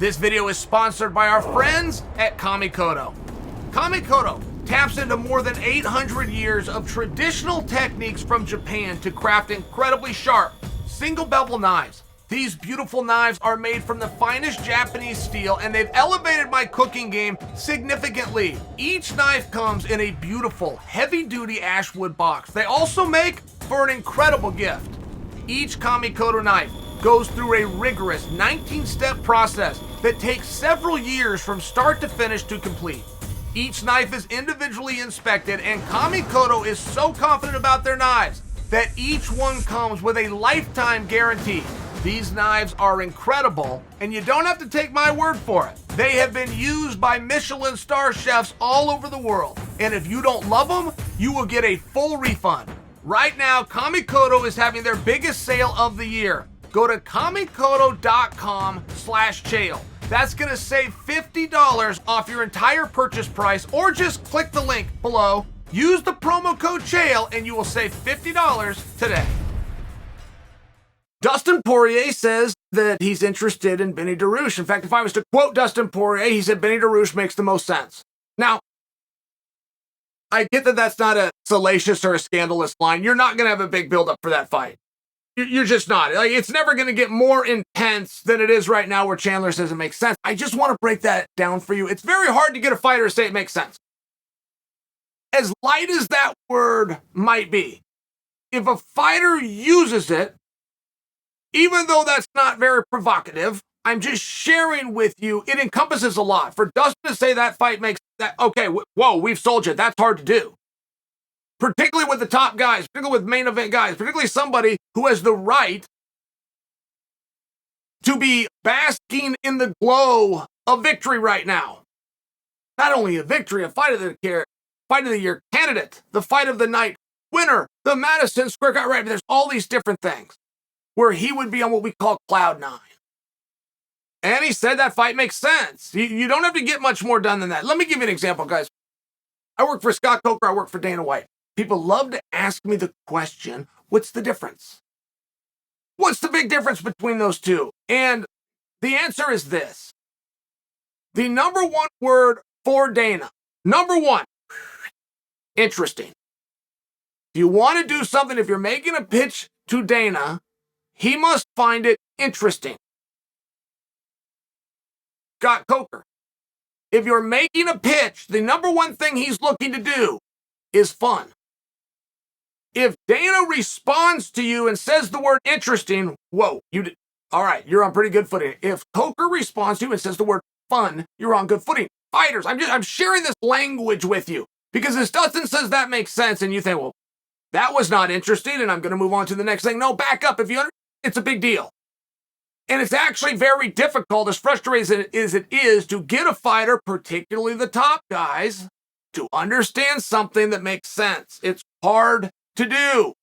This video is sponsored by our friends at Kamikoto. Kamikoto taps into more than 800 years of traditional techniques from Japan to craft incredibly sharp, single bevel knives. These beautiful knives are made from the finest Japanese steel, and they've elevated my cooking game significantly. Each knife comes in a beautiful, heavy-duty ashwood box. They also make for an incredible gift. Each Kamikoto knife goes through a rigorous 19-step process that takes several years from start to finish to complete. Each knife is individually inspected, and Kamikoto is so confident about their knives that each one comes with a lifetime guarantee. These knives are incredible, and you don't have to take my word for it. They have been used by Michelin star chefs all over the world, and if you don't love them, you will get a full refund. Right now, Kamikoto is having their biggest sale of the year. Go to kamikoto.com/Chael. That's going to save $50 off your entire purchase price, or just click the link below. Use the promo code Chael and you will save $50 today. Dustin Poirier says that he's interested in Beneil Dariush. In fact, if I was to quote Dustin Poirier, he said Beneil Dariush makes the most sense. Now, I get that that's not a salacious or a scandalous line. You're not going to have a big buildup for that fight. You're just not. Like, it's never going to get more intense than it is right now where Chandler says it makes sense. I just want to break that down for you. It's very hard to get a fighter to say it makes sense. As light as that word might be, if a fighter uses it, even though that's not very provocative, I'm just sharing with you, it encompasses a lot. For Dustin to say that fight makes that, okay, whoa, we've sold you. That's hard to do. Particularly with the top guys, particularly with main event guys, particularly somebody who has the right to be basking in the glow of victory right now. Not only a victory, a fight of the year candidate, the fight of the night winner, the Madison Square Garden, right? There's all these different things where he would be on what we call cloud nine. And he said that fight makes sense. You don't have to get much more done than that. Let me give you an example, guys. I work for Scott Coker. I work for Dana White. People love to ask me the question, what's the difference? What's the big difference between those two? And the answer is this. The number one word for Dana, number one, interesting. If you want to do something, if you're making a pitch to Dana, he must find it interesting. Scott Coker. If you're making a pitch, the number one thing he's looking to do is fun. If Dana responds to you and says the word interesting, whoa, all right, you're on pretty good footing. If Coker responds to you and says the word fun, you're on good footing. Fighters, I'm sharing this language with you because as Dustin says that makes sense, and you think, well, that was not interesting, and I'm going to move on to the next thing. No, back up. It's a big deal. And it's actually very difficult, as frustrating as it is, to get a fighter, particularly the top guys, to understand something that makes sense. It's hard to do.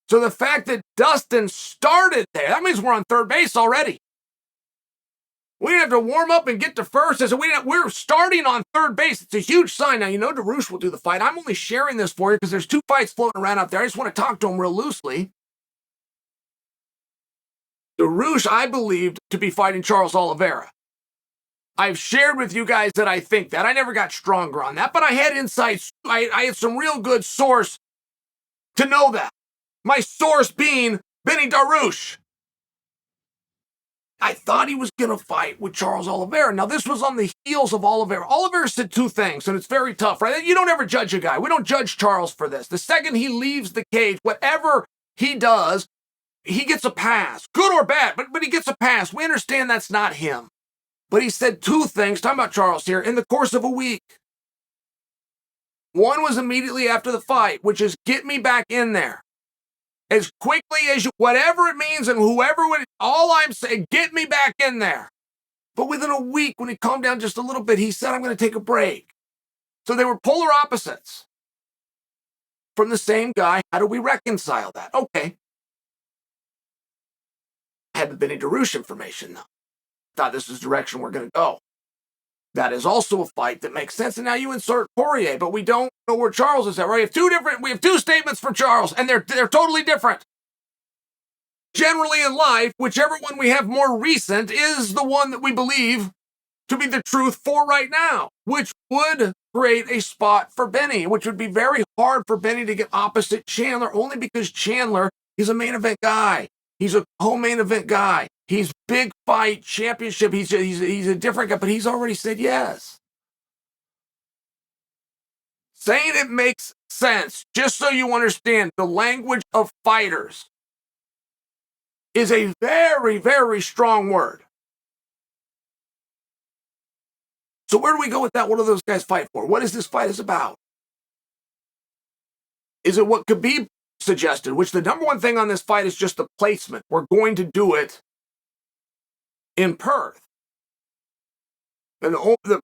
So the fact that Dustin started there, that means we're on third base already. We didn't have to warm up and get to first. So we're starting on third base. It's a huge sign. Now, you know Dariush will do the fight. I'm only sharing this for you because there's two fights floating around out there. I just want to talk to him real loosely. Dariush, I believed to be fighting Charles Oliveira. I've shared with you guys that I think that. I never got stronger on that, but I had insights. I had some real good source to know that. My source being Beneil Dariush. I thought he was going to fight with Charles Oliveira. Now, this was on the heels of Oliveira. Oliveira said two things, and it's very tough, right? You don't ever judge a guy. We don't judge Charles for this. The second he leaves the cage, whatever he does, he gets a pass. Good or bad, but he gets a pass. We understand that's not him. But he said two things, talking about Charles here, in the course of a week. One was immediately after the fight, which is get me back in there. As quickly as you, whatever it means and whoever would, all I'm saying, get me back in there. But within a week, when he calmed down just a little bit, he said, I'm going to take a break. So they were polar opposites from the same guy. How do we reconcile that? Okay. I had the Beneil Dariush information, though. Thought this is the direction we're going to go. That is also a fight that makes sense. And now you insert Poirier, but we don't know where Charles is at, right? We have two statements from Charles, and they're totally different. generally in life, whichever one we have more recent is the one that we believe to be the truth for right now, which would create a spot for Benny, which would be very hard for Benny to get opposite Chandler, only because Chandler is a main event guy. He's a co-main event guy. He's big fight championship. He's a different guy, but he's already said yes. Saying it makes sense, just so you understand, the language of fighters is a very, very strong word. So where do we go with that? What do those guys fight for? What is this fight is about? Is it what Khabib suggested, which the number one thing on this fight is just the placement. We're going to do it in Perth. And the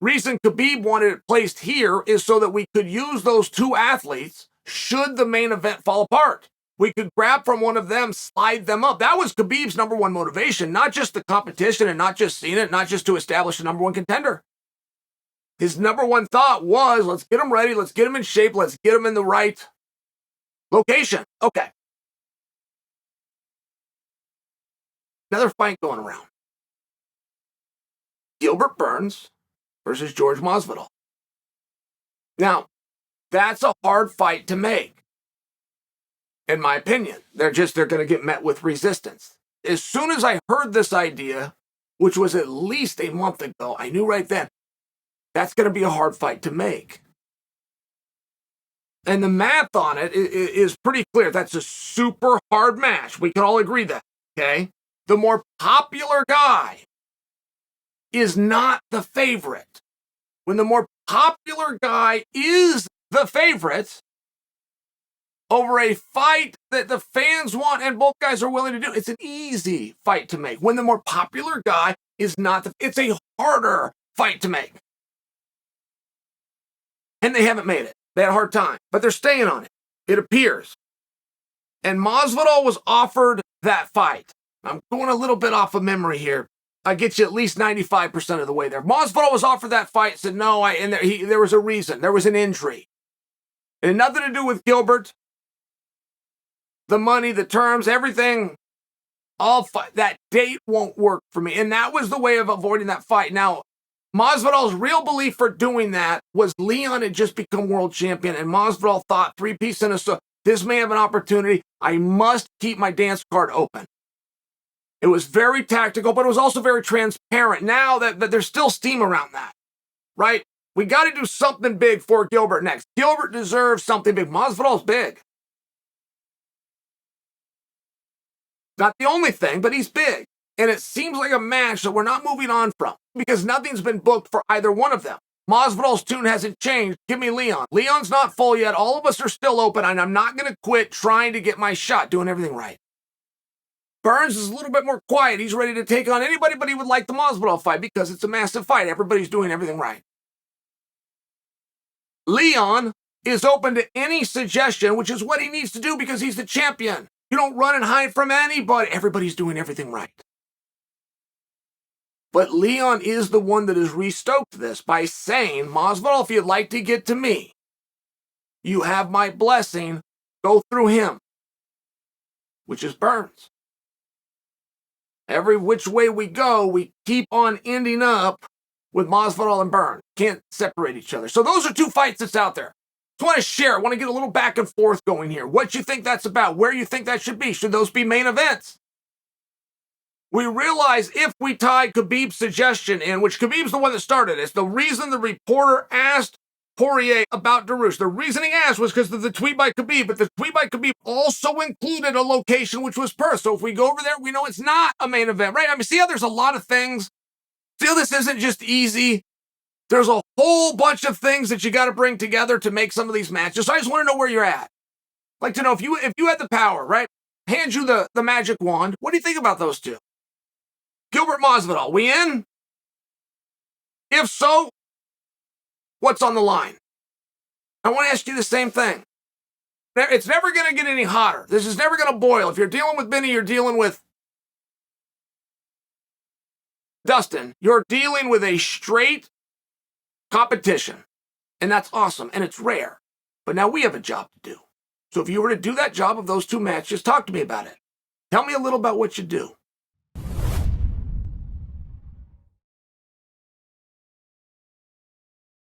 reason Khabib wanted it placed here is so that we could use those two athletes should the main event fall apart. We could grab from one of them, slide them up. That was Khabib's number one motivation, not just the competition and not just seeing it, not just to establish the number one contender. His number one thought was, let's get him ready, let's get him in shape, let's get him in the right location. Okay. Another fight going around. Gilbert Burns versus George Masvidal. Now, that's a hard fight to make. In my opinion, they're going to get met with resistance. As soon as I heard this idea, which was at least a month ago, I knew right then, that's going to be a hard fight to make. And the math on it is pretty clear. That's a super hard match. We can all agree that, okay? The more popular guy is not the favorite. When the more popular guy is the favorite, over a fight that the fans want and both guys are willing to do, it's an easy fight to make. When the more popular guy is not it's a harder fight to make. And they haven't made it. They had a hard time, but they're staying on it, it appears. And Masvidal was offered that fight. I'm going a little bit off of memory here. I get you at least 95% of the way there. Masvidal was offered that fight, said no, there was a reason. There was an injury. It had nothing to do with Gilbert. The money, the terms, everything, that date won't work for me. And that was the way of avoiding that fight. Now, Masvidal's real belief for doing that was Leon had just become world champion, and Masvidal thought, three-piece in a so this may have an opportunity. I must keep my dance card open. It was very tactical, but it was also very transparent. Now that there's still steam around that, right? We got to do something big for Gilbert next. Gilbert deserves something big. Masvidal's big. Not the only thing, but he's big. And it seems like a match that we're not moving on from because nothing's been booked for either one of them. Masvidal's tune hasn't changed. Give me Leon. Leon's not full yet. All of us are still open, and I'm not going to quit trying to get my shot, doing everything right. Burns is a little bit more quiet. He's ready to take on anybody, but he would like the Masvidal fight because it's a massive fight. Everybody's doing everything right. Leon is open to any suggestion, which is what he needs to do because he's the champion. You don't run and hide from anybody. Everybody's doing everything right. But Leon is the one that has restoked this by saying, Masvidal, if you'd like to get to me, you have my blessing, go through him, which is Burns. Every which way we go, we keep on ending up with Masvidal and Burns. Can't separate each other. So those are two fights that's out there. Just want to share. I want to get a little back and forth going here. What you think that's about? Where you think that should be? Should those be main events? We realize if we tie Khabib's suggestion in, which Khabib's the one that started it, it's the reason the reporter asked Poirier about Dariush. The reason he asked was because of the tweet by Khabib, but the tweet by Khabib also included a location, which was Perth. So if we go over there, we know it's not a main event, right? I mean, see how there's a lot of things? See how this isn't just easy? There's a whole bunch of things that you got to bring together to make some of these matches. So I just want to know where you're at. I'd like to know if you had the power, right? Hand you the magic wand. What do you think about those two? Gilbert Masvidal, we in? If so, what's on the line? I want to ask you the same thing. It's never going to get any hotter. This is never going to boil. If you're dealing with Benny, you're dealing with Dustin. You're dealing with a straight competition. And that's awesome. And it's rare. But now we have a job to do. So if you were to do that job of those two matches, talk to me about it. Tell me a little about what you do.